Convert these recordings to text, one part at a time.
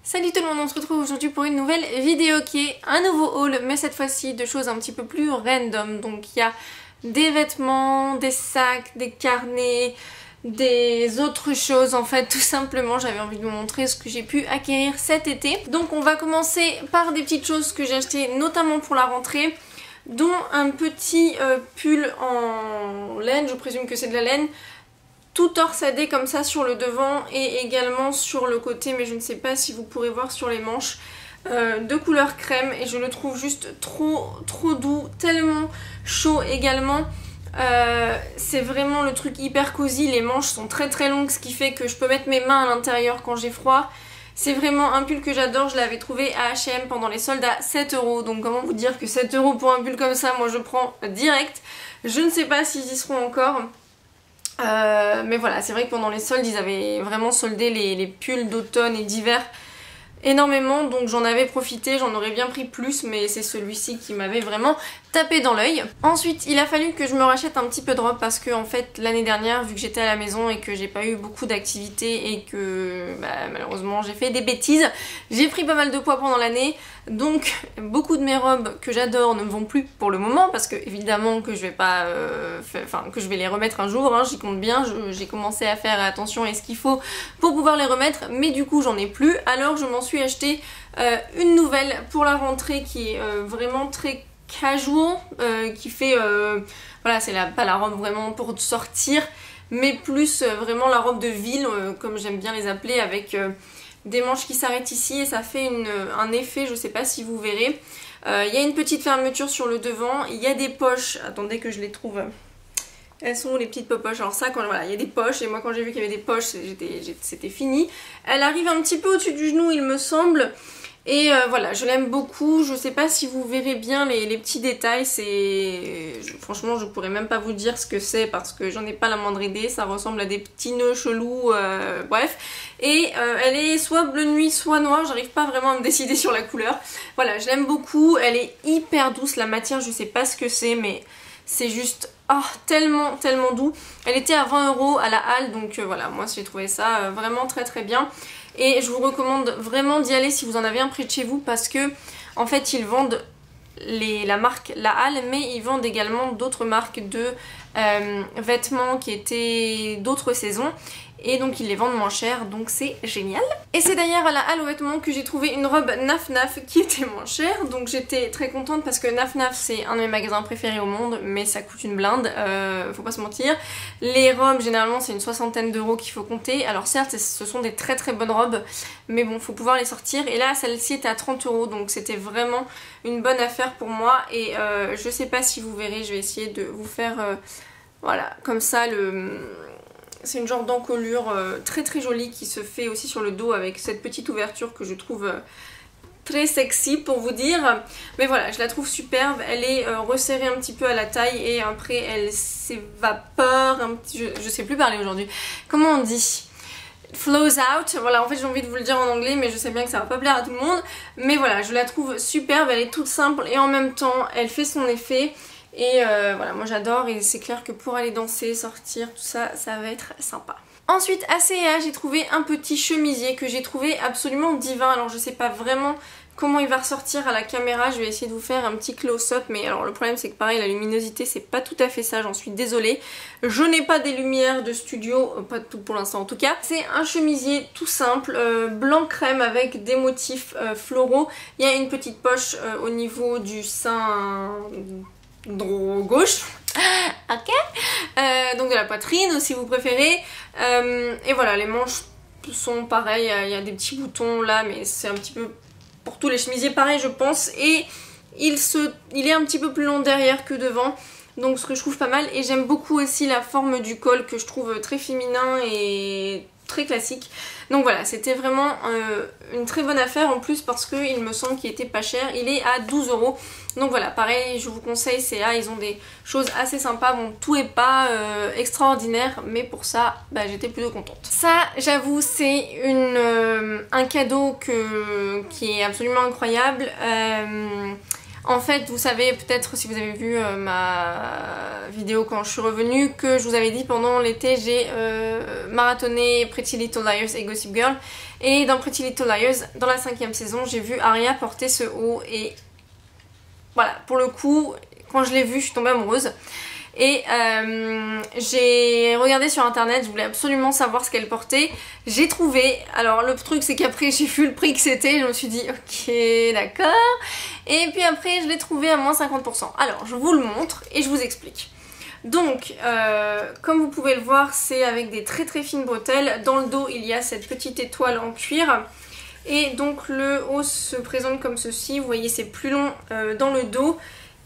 Salut tout le monde, on se retrouve aujourd'hui pour une nouvelle vidéo qui est un nouveau haul, mais cette fois-ci de choses un petit peu plus random. Donc il y a des vêtements, des sacs, des carnets, des autres choses en fait. Tout simplement j'avais envie de vous montrer ce que j'ai pu acquérir cet été. Donc on va commencer par des petites choses que j'ai achetées notamment pour la rentrée, dont un petit pull en laine, je présume que c'est de la laine, tout torsadé comme ça sur le devant et également sur le côté, mais je ne sais pas si vous pourrez voir sur les manches, de couleur crème, et je le trouve juste trop doux, tellement chaud également. C'est vraiment le truc hyper cosy, les manches sont très longues, ce qui fait que je peux mettre mes mains à l'intérieur quand j'ai froid. C'est vraiment un pull que j'adore, je l'avais trouvé à H&M pendant les soldes à 7 €, donc comment vous dire que 7 € pour un pull comme ça, moi je prends direct. Je ne sais pas s'ils y seront encore. Mais voilà, c'est vrai que pendant les soldes ils avaient vraiment soldé les pulls d'automne et d'hiver énormément, donc j'en avais profité, j'en aurais bien pris plus, mais c'est celui-ci qui m'avait vraiment tapé dans l'œil. Ensuite il a fallu que je me rachète un petit peu de robe parce que en fait l'année dernière, vu que j'étais à la maison et que j'ai pas eu beaucoup d'activités et que malheureusement j'ai fait des bêtises, j'ai pris pas mal de poids pendant l'année, donc beaucoup de mes robes que j'adore ne me vont plus pour le moment parce que évidemment que je vais pas que je vais les remettre un jour, hein, j'y compte bien, j'ai commencé à faire attention à ce qu'il faut pour pouvoir les remettre, mais du coup j'en ai plus, alors je m'en suis acheté une nouvelle pour la rentrée qui est vraiment très casual, qui fait voilà, c'est pas la robe vraiment pour sortir, mais plus vraiment la robe de ville, comme j'aime bien les appeler, avec des manches qui s'arrêtent ici et ça fait un effet, je sais pas si vous verrez. Il y a une petite fermeture sur le devant, il y a des poches, attendez que je les trouve. Elles sont où les petites poches? Alors ça, voilà, il y a des poches, et moi quand j'ai vu qu'il y avait des poches, c'était fini. Elle arrive un petit peu au-dessus du genou il me semble. Et voilà, je l'aime beaucoup, je sais pas si vous verrez bien les petits détails, franchement je pourrais même pas vous dire ce que c'est parce que j'en ai pas la moindre idée, ça ressemble à des petits nœuds chelous, bref. Et elle est soit bleu nuit soit noire, j'arrive pas vraiment à me décider sur la couleur. Voilà, je l'aime beaucoup, elle est hyper douce, la matière je sais pas ce que c'est, mais c'est juste tellement doux. Elle était à 20 € à la halle, donc voilà, moi j'ai trouvé ça vraiment très bien. Et je vous recommande vraiment d'y aller si vous en avez un près de chez vous parce que en fait ils vendent la marque La Halle, mais ils vendent également d'autres marques de vêtements qui étaient d'autres saisons. Et donc ils les vendent moins cher, donc c'est génial. Et c'est d'ailleurs à la Halle aux vêtements que j'ai trouvé une robe Naf Naf qui était moins chère. Donc j'étais très contente parce que Naf Naf c'est un de mes magasins préférés au monde, mais ça coûte une blinde, faut pas se mentir. Les robes généralement c'est une soixantaine d'euros qu'il faut compter. Alors certes ce sont des très bonnes robes, mais bon faut pouvoir les sortir. Et là celle-ci était à 30 €, donc c'était vraiment une bonne affaire pour moi. Et je sais pas si vous verrez, je vais essayer de vous faire voilà comme ça c'est une genre d'encolure très jolie qui se fait aussi sur le dos avec cette petite ouverture que je trouve très sexy pour vous dire. Mais voilà, je la trouve superbe, elle est resserrée un petit peu à la taille et après elle s'évapore un petit... Je sais plus parler aujourd'hui. Comment on dit? Flows out, voilà, en fait j'ai envie de vous le dire en anglais mais je sais bien que ça va pas plaire à tout le monde. Mais voilà, je la trouve superbe, elle est toute simple et en même temps elle fait son effet. Et voilà, moi j'adore et c'est clair que pour aller danser, sortir, tout ça, ça va être sympa. Ensuite à C&A j'ai trouvé un petit chemisier que j'ai trouvé absolument divin. Alors je sais pas vraiment comment il va ressortir à la caméra, je vais essayer de vous faire un petit close-up. Mais alors le problème c'est que pareil, la luminosité c'est pas tout à fait ça, j'en suis désolée. Je n'ai pas des lumières de studio, pas tout pour l'instant en tout cas. C'est un chemisier tout simple, blanc crème avec des motifs floraux. Il y a une petite poche au niveau du sein gauche, ok, donc de la poitrine si vous préférez, et voilà, les manches sont pareilles, il y a des petits boutons là, mais c'est un petit peu pour tous les chemisiers pareil je pense, et il est un petit peu plus long derrière que devant, donc ce que je trouve pas mal. Et j'aime beaucoup aussi la forme du col que je trouve très féminin et très classique. Donc voilà, c'était vraiment une très bonne affaire en plus parce qu'il me semble qu'il était pas cher, il est à 12 €. Donc voilà, pareil, je vous conseille C&A, ils ont des choses assez sympas. Bon, tout est pas extraordinaire, mais pour ça, j'étais plutôt contente. Ça, j'avoue, c'est un cadeau qui est absolument incroyable. En fait, vous savez peut-être si vous avez vu ma vidéo quand je suis revenue que je vous avais dit pendant l'été j'ai marathonné Pretty Little Liars et Gossip Girl. Et dans Pretty Little Liars, dans la 5e saison, j'ai vu Aria porter ce haut et voilà, pour le coup, quand je l'ai vu, je suis tombée amoureuse. Et j'ai regardé sur internet, je voulais absolument savoir ce qu'elle portait. J'ai trouvé, alors le truc c'est qu'après j'ai vu le prix que c'était, je me suis dit ok d'accord. Et puis après je l'ai trouvé à moins 50%. Alors je vous le montre et je vous explique. Donc comme vous pouvez le voir, c'est avec des très très fines bretelles. Dans le dos il y a cette petite étoile en cuir. Et donc le haut se présente comme ceci, vous voyez c'est plus long dans le dos.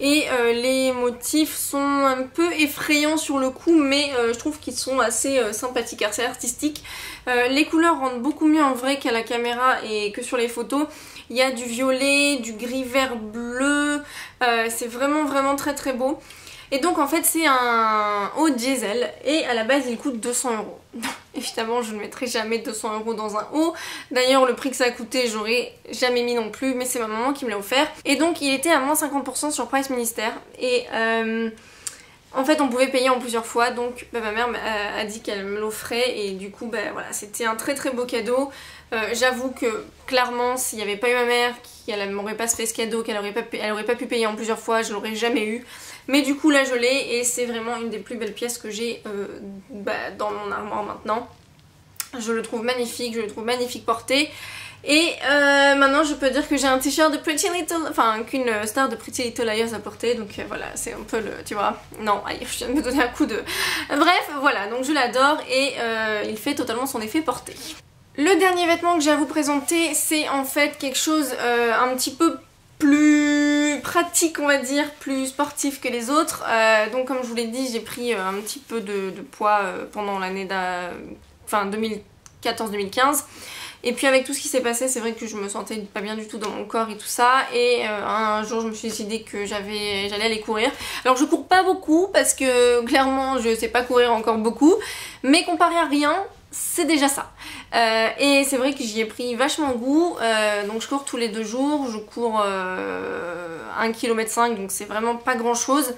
Et les motifs sont un peu effrayants sur le coup, mais je trouve qu'ils sont assez sympathiques, assez artistiques. Les couleurs rendent beaucoup mieux en vrai qu'à la caméra et que sur les photos. Il y a du violet, du gris vert bleu, c'est vraiment vraiment très très beau. Et donc en fait c'est un haut diesel et à la base il coûte 200 €. Évidemment je ne mettrai jamais 200 € dans un haut. D'ailleurs le prix que ça a coûté j'aurais jamais mis non plus, mais c'est ma maman qui me l'a offert. Et donc il était à moins 50% sur Price Ministère. Et en fait on pouvait payer en plusieurs fois, donc ma mère a dit qu'elle me l'offrait et du coup voilà, c'était un très très beau cadeau. J'avoue que clairement s'il n'y avait pas eu ma mère, qu'elle m'aurait pas fait ce cadeau, qu'elle aurait pas pu payer en plusieurs fois, je l'aurais jamais eu. Mais du coup là je l'ai et c'est vraiment une des plus belles pièces que j'ai dans mon armoire maintenant. Je le trouve magnifique, je le trouve magnifique porté. Et maintenant je peux dire que j'ai un t-shirt de Pretty Little, enfin qu'une star de Pretty Little Liars a porté, donc voilà, c'est un peu le, tu vois, non, allez, je viens de me donner un coup de... Bref, voilà, donc je l'adore et il fait totalement son effet porté. Le dernier vêtement que j'ai à vous présenter, c'est en fait quelque chose un petit peu plus pratique, on va dire, plus sportif que les autres. Donc comme je vous l'ai dit, j'ai pris un petit peu de poids pendant l'année 2014-2015. Et puis avec tout ce qui s'est passé, c'est vrai que je me sentais pas bien du tout dans mon corps et tout ça. Et un jour je me suis décidé que j'allais aller courir. Alors je cours pas beaucoup parce que clairement je sais pas courir encore beaucoup. Mais comparé à rien, c'est déjà ça. Et c'est vrai que j'y ai pris vachement goût. Donc je cours tous les 2 jours. Je cours 1,5 km, donc c'est vraiment pas grand chose.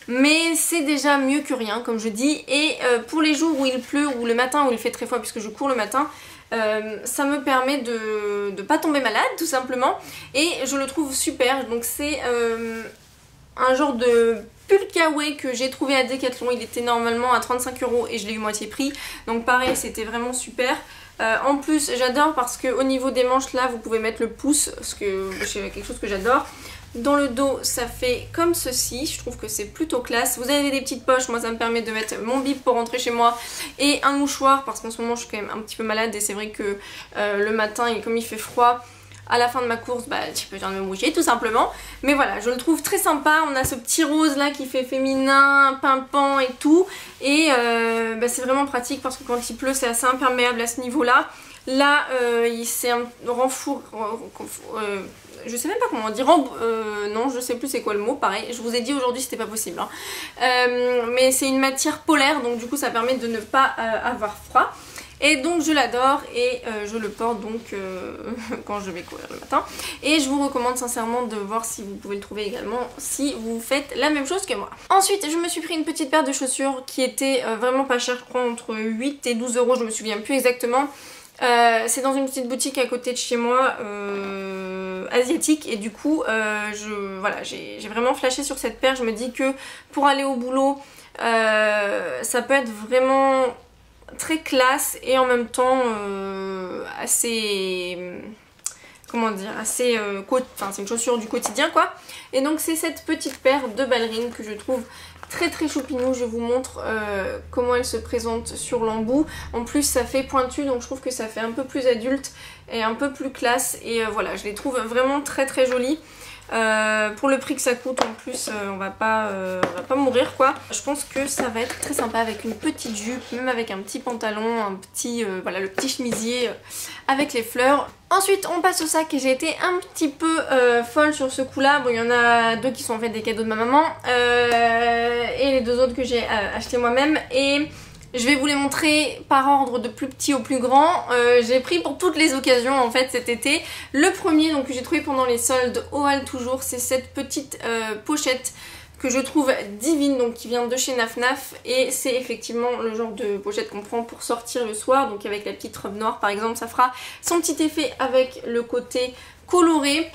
Mais c'est déjà mieux que rien comme je dis. Et pour les jours où il pleut ou le matin où il fait très froid, puisque je cours le matin, ça me permet de pas tomber malade tout simplement. Et je le trouve super. Donc c'est un genre de pull kawaii que j'ai trouvé à Decathlon. Il était normalement à 35 € et je l'ai eu moitié prix. Donc pareil, c'était vraiment super. En plus j'adore parce que au niveau des manches là vous pouvez mettre le pouce, parce que c'est quelque chose que j'adore. Dans le dos ça fait comme ceci, je trouve que c'est plutôt classe. Vous avez des petites poches, moi ça me permet de mettre mon bib pour rentrer chez moi et un mouchoir parce qu'en ce moment je suis quand même un petit peu malade et c'est vrai que le matin et comme il fait froid, à la fin de ma course, j'ai besoin de me moucher tout simplement. Mais voilà, je le trouve très sympa. On a ce petit rose là qui fait féminin, pimpant et tout. Et c'est vraiment pratique parce que quand il pleut, c'est assez imperméable à ce niveau-là. Là, c'est un renfour... je sais même pas comment on dit. Non, je sais plus c'est quoi le mot. Pareil, je vous ai dit aujourd'hui c'était pas possible. Hein. Mais c'est une matière polaire, donc du coup ça permet de ne pas avoir froid. Et donc je l'adore et je le porte donc quand je vais courir le matin. Et je vous recommande sincèrement de voir si vous pouvez le trouver également si vous faites la même chose que moi. Ensuite je me suis pris une petite paire de chaussures qui était vraiment pas chère, je crois entre 8 et 12 €, je me souviens plus exactement. C'est dans une petite boutique à côté de chez moi asiatique et du coup voilà, j'ai vraiment flashé sur cette paire. Je me dis que pour aller au boulot ça peut être vraiment très classe et en même temps assez, comment dire, assez enfin c'est une chaussure du quotidien quoi. Et donc c'est cette petite paire de ballerines que je trouve très très choupinou. Je vous montre comment elle se présente sur l'embout. En plus ça fait pointu, donc je trouve que ça fait un peu plus adulte et un peu plus classe. Et voilà, je les trouve vraiment très très jolies. Pour le prix que ça coûte en plus, on va pas mourir quoi. Je pense que ça va être très sympa avec une petite jupe, même avec un petit pantalon, un petit, voilà, le petit chemisier avec les fleurs. Ensuite on passe au sac et j'ai été un petit peu folle sur ce coup là. Bon, il y en a 2 qui sont en fait des cadeaux de ma maman et les 2 autres que j'ai acheté moi-même. Et Je vais vous les montrer par ordre de plus petit au plus grand. J'ai pris pour toutes les occasions en fait cet été. Le premier donc que j'ai trouvé pendant les soldes au hall toujours, c'est cette petite pochette que je trouve divine, donc qui vient de chez Naf Naf, et c'est effectivement le genre de pochette qu'on prend pour sortir le soir, donc avec la petite robe noire par exemple, ça fera son petit effet avec le côté coloré.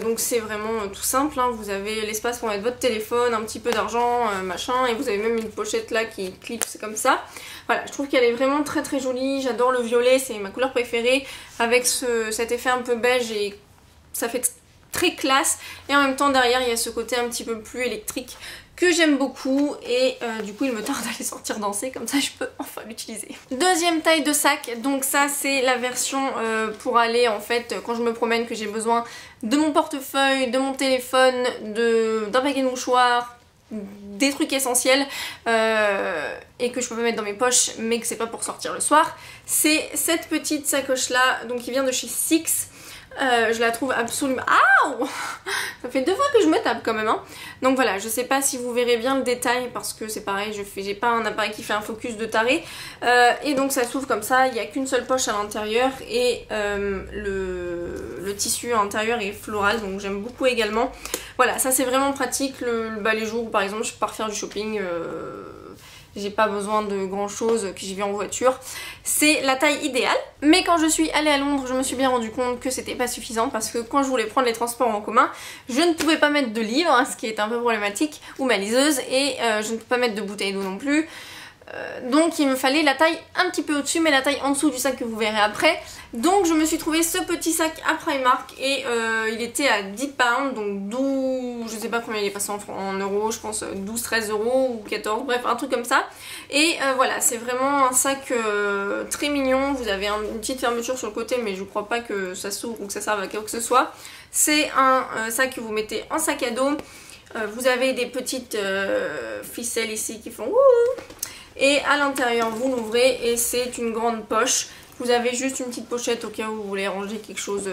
Donc c'est vraiment tout simple, hein. Vous avez l'espace pour mettre votre téléphone, un petit peu d'argent, machin, et vous avez même une pochette là qui clipse comme ça. Voilà, je trouve qu'elle est vraiment très très jolie, j'adore le violet, c'est ma couleur préférée, avec cet effet un peu beige et ça fait très classe, et en même temps derrière il y a ce côté un petit peu plus électrique que j'aime beaucoup, et du coup il me tarde d'aller sortir danser, comme ça je peux enfin l'utiliser. Deuxième taille de sac, donc ça c'est la version pour aller en fait quand je me promène, que j'ai besoin de mon portefeuille, de mon téléphone, d'un paquet de mouchoirs, des trucs essentiels et que je peux pas mettre dans mes poches mais que c'est pas pour sortir le soir. C'est cette petite sacoche là, donc qui vient de chez Six. Je la trouve absolument... Aouh, ça fait 2 fois que je me tape quand même, hein. Donc voilà, je sais pas si vous verrez bien le détail parce que c'est pareil, j'ai pas un appareil qui fait un focus de taré. Et donc ça s'ouvre comme ça, il n'y a qu'une seule poche à l'intérieur et le tissu à l'intérieur est floral, donc j'aime beaucoup également. Voilà, ça c'est vraiment pratique les jours où par exemple je pars faire du shopping... j'ai pas besoin de grand chose, que j'y vais en voiture. C'est la taille idéale. Mais quand je suis allée à Londres, je me suis bien rendu compte que c'était pas suffisant parce que quand je voulais prendre les transports en commun, je ne pouvais pas mettre de livres, hein, ce qui est un peu problématique, ou ma liseuse, et je ne peux pas mettre de bouteille d'eau non plus. Donc il me fallait la taille un petit peu au-dessus, mais la taille en dessous du sac que vous verrez après. Donc je me suis trouvé ce petit sac à Primark et il était à 10 pounds, donc 12, je sais pas combien il est passé en euros, je pense 12-13 euros ou 14, bref un truc comme ça. Et voilà, c'est vraiment un sac très mignon, vous avez une petite fermeture sur le côté mais je crois pas que ça s'ouvre ou que ça serve à quoi que ce soit. C'est un sac que vous mettez en sac à dos, vous avez des petites ficelles ici qui font wouh. Et à l'intérieur vous l'ouvrez et c'est une grande poche. Vous avez juste une petite pochette au cas où vous voulez ranger quelque chose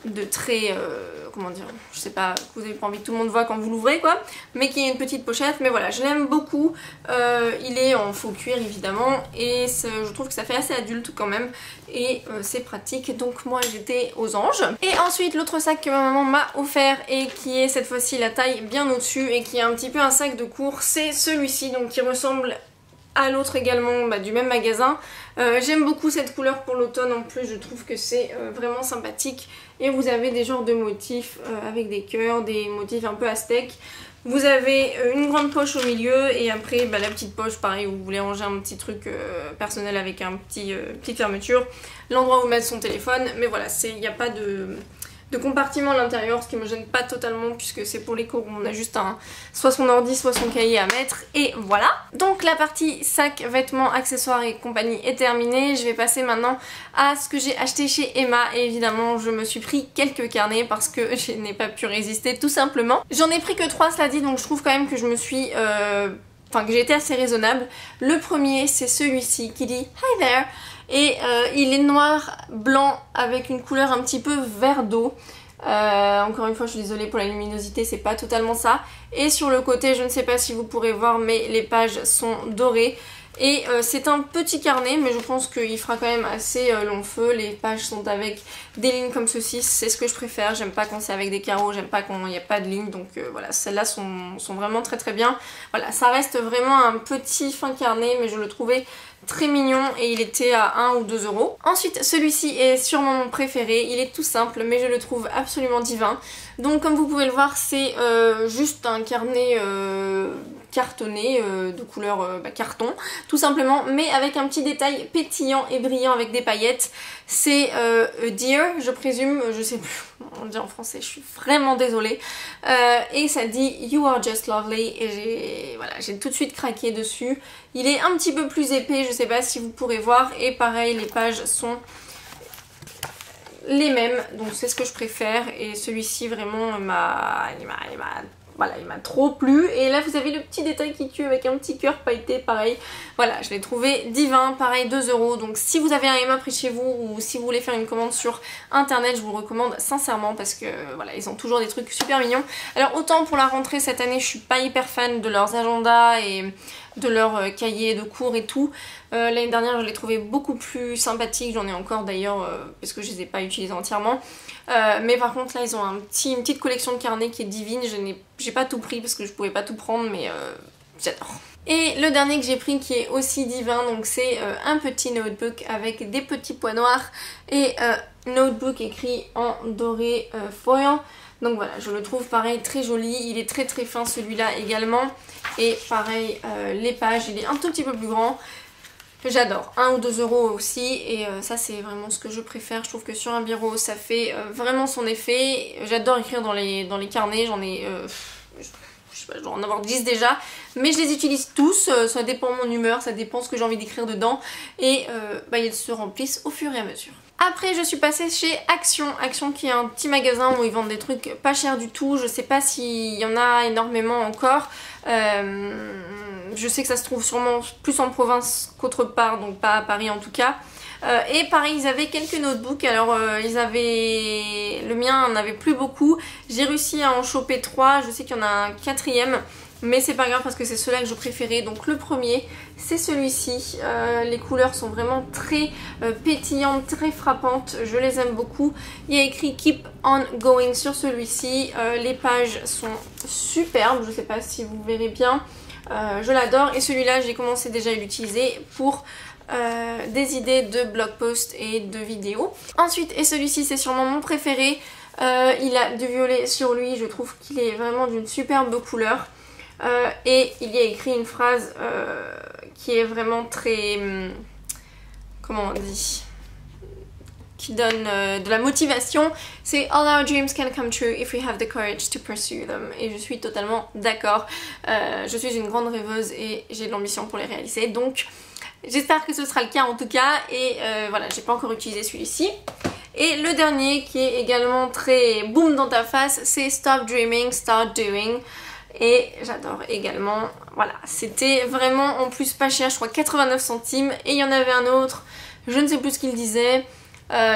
de très... comment dire, je sais pas, vous avez pas envie que tout le monde voit quand vous l'ouvrez quoi. Mais qui est une petite pochette, mais voilà, je l'aime beaucoup. Il est en faux cuir évidemment et je trouve que ça fait assez adulte quand même. Et c'est pratique, donc moi j'étais aux anges. Et ensuite l'autre sac que ma maman m'a offert et qui est cette fois-ci la taille bien au-dessus et qui est un petit peu un sac de cours, c'est celui-ci, donc qui ressemble à l'autre également du même magasin. J'aime beaucoup cette couleur pour l'automne, en plus je trouve que c'est vraiment sympathique et vous avez des genres de motifs avec des cœurs, des motifs un peu aztèques. Vous avez une grande poche au milieu et après la petite poche pareil où vous voulez ranger un petit truc personnel avec un petite fermeture, l'endroit où mettre son téléphone, mais voilà, il n'y a pas de compartiment à l'intérieur, ce qui me gêne pas totalement puisque c'est pour les cours où on a juste soit son ordi soit son cahier à mettre et voilà. Donc la partie sac, vêtements, accessoires et compagnie est terminée. Je vais passer maintenant à ce que j'ai acheté chez Emma et évidemment je me suis pris quelques carnets parce que je n'ai pas pu résister tout simplement. J'en ai pris que 3 cela dit, donc je trouve quand même que je me suis... Enfin que j'ai été assez raisonnable. Le premier c'est celui-ci qui dit Hi there et il est noir, blanc avec une couleur un petit peu vert d'eau. Encore une fois je suis désolée pour la luminosité, c'est pas totalement ça. Et sur le côté je ne sais pas si vous pourrez voir mais les pages sont dorées. Et c'est un petit carnet mais je pense qu'il fera quand même assez long feu. Les pages sont avec des lignes comme ceci, c'est ce que je préfère. J'aime pas quand c'est avec des carreaux, j'aime pas quand il n'y a pas de lignes. Donc voilà, celles-là sont vraiment très très bien. Voilà, ça reste vraiment un petit fin carnet mais je le trouvais très mignon et il était à 1 ou 2 euros. Ensuite celui-ci est sûrement mon préféré, il est tout simple mais je le trouve absolument divin. Donc comme vous pouvez le voir c'est juste un carnet cartonné de couleur carton tout simplement, mais avec un petit détail pétillant et brillant avec des paillettes. C'est Dear je présume, je sais plus on le dit en français, je suis vraiment désolée. Et ça dit You are just lovely et j'ai tout de suite craqué dessus. Il est un petit peu plus épais, je sais pas si vous pourrez voir, et pareil les pages sont les mêmes, donc c'est ce que je préfère. Et celui-ci vraiment il m'a trop plu. Et là vous avez le petit détail qui tue avec un petit cœur pailleté pareil. Voilà, je l'ai trouvé divin, pareil 2 euros. Donc si vous avez un Emma près de chez vous ou si vous voulez faire une commande sur internet, je vous le recommande sincèrement parce que voilà, ils ont toujours des trucs super mignons. Alors autant pour la rentrée cette année je suis pas hyper fan de leurs agendas et de leurs cahiers de cours et tout. L'année dernière je les trouvais beaucoup plus sympathiques, j'en ai encore d'ailleurs parce que je les ai pas utilisés entièrement. Mais par contre là ils ont une petite collection de carnets qui est divine, j'ai pas tout pris parce que je pouvais pas tout prendre mais j'adore. Et le dernier que j'ai pris qui est aussi divin, donc c'est un petit notebook avec des petits points noirs et notebook écrit en doré foil. Donc voilà, je le trouve pareil très joli, il est très très fin celui-là également. Et pareil, les pages, il est un tout petit peu plus grand. J'adore, 1 ou 2 euros aussi et ça c'est vraiment ce que je préfère. Je trouve que sur un bureau ça fait vraiment son effet. J'adore écrire dans les carnets, j'en ai... je sais pas, je dois en avoir 10 déjà, mais je les utilise tous, ça dépend de mon humeur, ça dépend ce que j'ai envie d'écrire dedans et ils se remplissent au fur et à mesure. Après je suis passée chez Action, Action qui est un petit magasin où ils vendent des trucs pas chers du tout, je sais pas s'il y en a énormément encore, je sais que ça se trouve sûrement plus en province qu'autre part, donc pas à Paris en tout cas. Et pareil ils avaient quelques notebooks, alors le mien en avait plus beaucoup, j'ai réussi à en choper 3, je sais qu'il y en a un 4e mais c'est pas grave parce que c'est ceux-là que je préférais. Donc le premier c'est celui-ci, les couleurs sont vraiment très pétillantes, très frappantes, je les aime beaucoup. Il y a écrit Keep on Going sur celui-ci, les pages sont superbes, je sais pas si vous verrez bien, je l'adore et celui-là j'ai commencé déjà à l'utiliser pour des idées de blog post et de vidéos. Ensuite, et celui-ci c'est sûrement mon préféré, il a du violet sur lui, je trouve qu'il est vraiment d'une superbe couleur et il y a écrit une phrase qui est vraiment très... comment on dit, qui donne de la motivation, c'est All our dreams can come true if we have the courage to pursue them. Et je suis totalement d'accord, je suis une grande rêveuse et j'ai de l'ambition pour les réaliser, donc j'espère que ce sera le cas en tout cas. Et voilà, j'ai pas encore utilisé celui-ci. Et le dernier qui est également très boum dans ta face, c'est Stop Dreaming, Start Doing. Et j'adore également, voilà, c'était vraiment en plus pas cher, je crois 89 centimes. Et il y en avait un autre, je ne sais plus ce qu'il disait,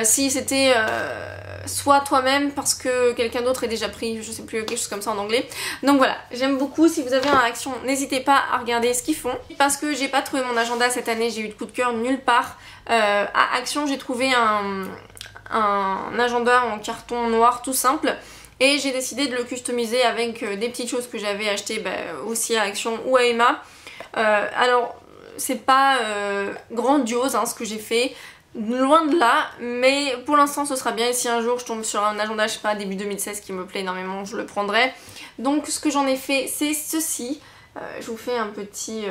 si c'était soit toi-même parce que quelqu'un d'autre est déjà pris, je sais plus, quelque chose comme ça en anglais. Donc voilà, j'aime beaucoup, si vous avez un Action, n'hésitez pas à regarder ce qu'ils font. Parce que j'ai pas trouvé mon agenda cette année, j'ai eu de coup de cœur nulle part. À Action j'ai trouvé un agenda en carton noir tout simple. Et j'ai décidé de le customiser avec des petites choses que j'avais achetées aussi à Action ou à Emma. Alors c'est pas grandiose ce que j'ai fait, loin de là, mais pour l'instant ce sera bien. Et si un jour je tombe sur un agenda, je sais pas, début 2016 qui me plaît énormément, je le prendrai. Donc ce que j'en ai fait c'est ceci, je vous fais un petit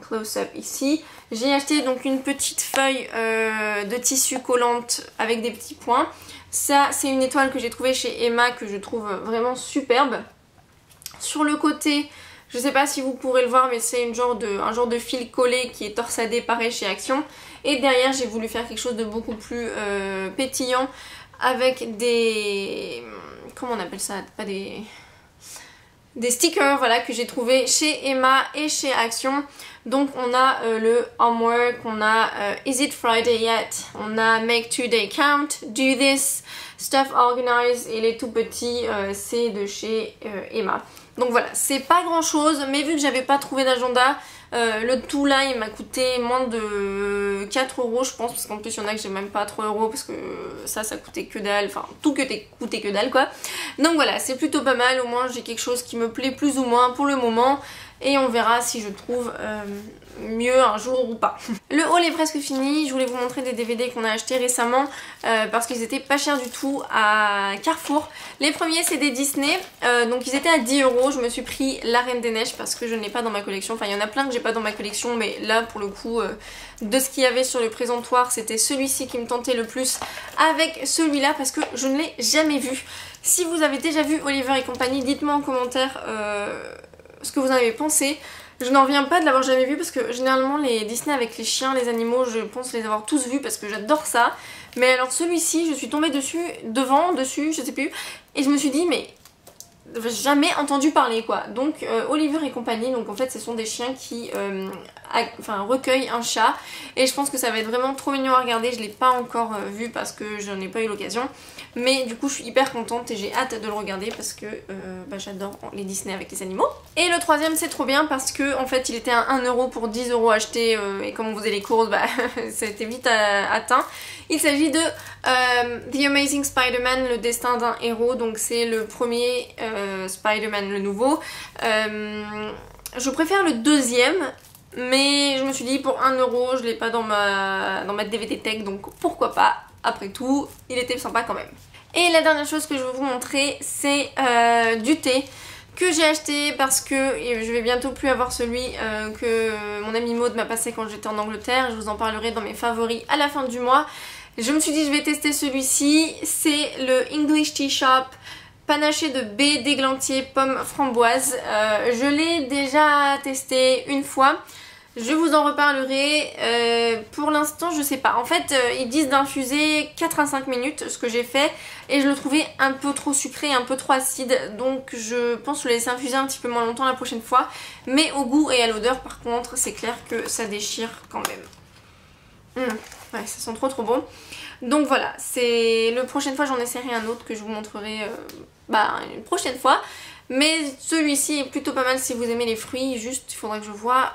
close-up ici. J'ai acheté donc une petite feuille de tissu collante avec des petits points. Ça c'est une étoile que j'ai trouvée chez Emma que je trouve vraiment superbe. Sur le côté, je sais pas si vous pourrez le voir mais c'est un genre de fil collé qui est torsadé pareil chez Action. Et derrière j'ai voulu faire quelque chose de beaucoup plus pétillant avec des... comment on appelle ça? Pas des stickers, voilà, que j'ai trouvé chez Emma et chez Action. Donc on a le Homework, on a Is it Friday yet? On a Make Today Count, Do This, Stuff Organized et les tout petits c'est de chez Emma. Donc voilà, c'est pas grand chose, mais vu que j'avais pas trouvé d'agenda, le tout là il m'a coûté moins de 4 euros je pense, parce qu'en plus il y en a que j'ai même pas 3 euros parce que ça coûtait que dalle, enfin tout coûtait que dalle quoi. Donc voilà, c'est plutôt pas mal, au moins j'ai quelque chose qui me plaît plus ou moins pour le moment. Et on verra si je trouve mieux un jour ou pas. Le haul est presque fini, je voulais vous montrer des DVD qu'on a achetés récemment parce qu'ils étaient pas chers du tout à Carrefour. Les premiers c'est des Disney, donc ils étaient à 10 euros. Je me suis pris La Reine des Neiges parce que je ne l'ai pas dans ma collection. Enfin il y en a plein que j'ai pas dans ma collection, mais là pour le coup de ce qu'il y avait sur le présentoir c'était celui-ci qui me tentait le plus avec celui-là parce que je ne l'ai jamais vu. Si vous avez déjà vu Oliver et compagnie, dites-moi en commentaire ce que vous en avez pensé. Je n'en reviens pas de l'avoir jamais vu parce que généralement les Disney avec les chiens, les animaux, je pense les avoir tous vus parce que j'adore ça. Mais alors celui-ci, je suis tombée dessus, je sais plus, et je me suis dit mais jamais entendu parler quoi. Donc Oliver et compagnie, donc en fait ce sont des chiens qui recueillent un chat et je pense que ça va être vraiment trop mignon à regarder. Je l'ai pas encore vu parce que j'en ai pas eu l'occasion, mais du coup je suis hyper contente et j'ai hâte de le regarder parce que j'adore les Disney avec les animaux. Et le troisième c'est trop bien parce que en fait il était à 1 € pour 10 € acheté et comme on faisait les courses ça a été vite atteint. Il s'agit de The Amazing Spider-Man, le destin d'un héros, donc c'est le premier Spider-Man, le nouveau. Je préfère le deuxième, mais je me suis dit pour 1 €, je l'ai pas dans ma DVD tech, donc pourquoi pas, après tout, il était sympa quand même. Et la dernière chose que je vais vous montrer, c'est du thé que j'ai acheté parce que je vais bientôt plus avoir celui que mon amie Maud m'a passé quand j'étais en Angleterre. Je vous en parlerai dans mes favoris à la fin du mois. Je me suis dit je vais tester celui-ci, c'est le English Tea Shop panaché de baies d'églantier pomme framboise. Je l'ai déjà testé une fois, je vous en reparlerai. Pour l'instant je sais pas, en fait ils disent d'infuser 4 à 5 minutes, ce que j'ai fait, et je le trouvais un peu trop sucré, un peu trop acide, donc je pense le laisser infuser un petit peu moins longtemps la prochaine fois. Mais au goût et à l'odeur par contre c'est clair que ça déchire quand même. Ouais, ça sent trop bon. Donc voilà, c'est la prochaine fois j'en essaierai un autre que je vous montrerai une prochaine fois. Mais celui-ci est plutôt pas mal si vous aimez les fruits, juste il faudra que je vois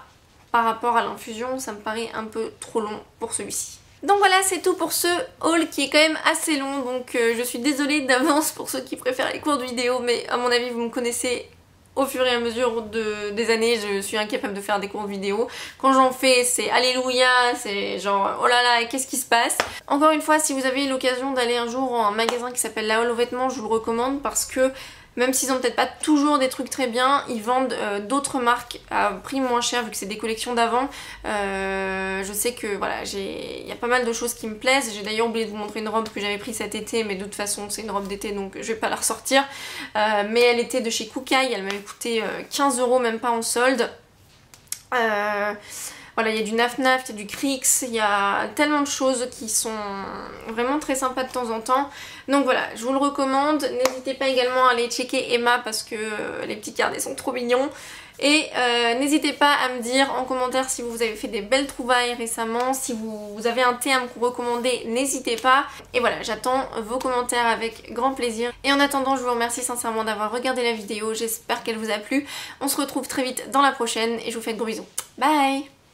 par rapport à l'infusion, ça me paraît un peu trop long pour celui-ci. Donc voilà, c'est tout pour ce haul qui est quand même assez long, donc je suis désolée d'avance pour ceux qui préfèrent les courtes vidéos, mais à mon avis vous me connaissez. Au fur et à mesure des années, je suis incapable de faire des courtes vidéos. Quand j'en fais, c'est alléluia, c'est genre oh là là, qu'est-ce qui se passe? Encore une fois, si vous avez l'occasion d'aller un jour en magasin qui s'appelle La Halle aux vêtements, je vous le recommande parce que même s'ils ont peut-être pas toujours des trucs très bien, ils vendent d'autres marques à prix moins cher vu que c'est des collections d'avant. Je sais que voilà, il y a pas mal de choses qui me plaisent. J'ai d'ailleurs oublié de vous montrer une robe que j'avais prise cet été, mais de toute façon c'est une robe d'été donc je vais pas la ressortir. Mais elle était de chez Kookai, elle m'avait coûté 15 €, même pas en solde. Voilà, il y a du Naf Naf, il y a du Crix, il y a tellement de choses qui sont vraiment très sympas de temps en temps. Donc voilà, je vous le recommande. N'hésitez pas également à aller checker Emma parce que les petits carnets sont trop mignons. Et n'hésitez pas à me dire en commentaire si vous avez fait des belles trouvailles récemment, si vous avez un thé à me recommander, n'hésitez pas. Et voilà, j'attends vos commentaires avec grand plaisir. Et en attendant, je vous remercie sincèrement d'avoir regardé la vidéo, j'espère qu'elle vous a plu. On se retrouve très vite dans la prochaine et je vous fais de gros bisous. Bye!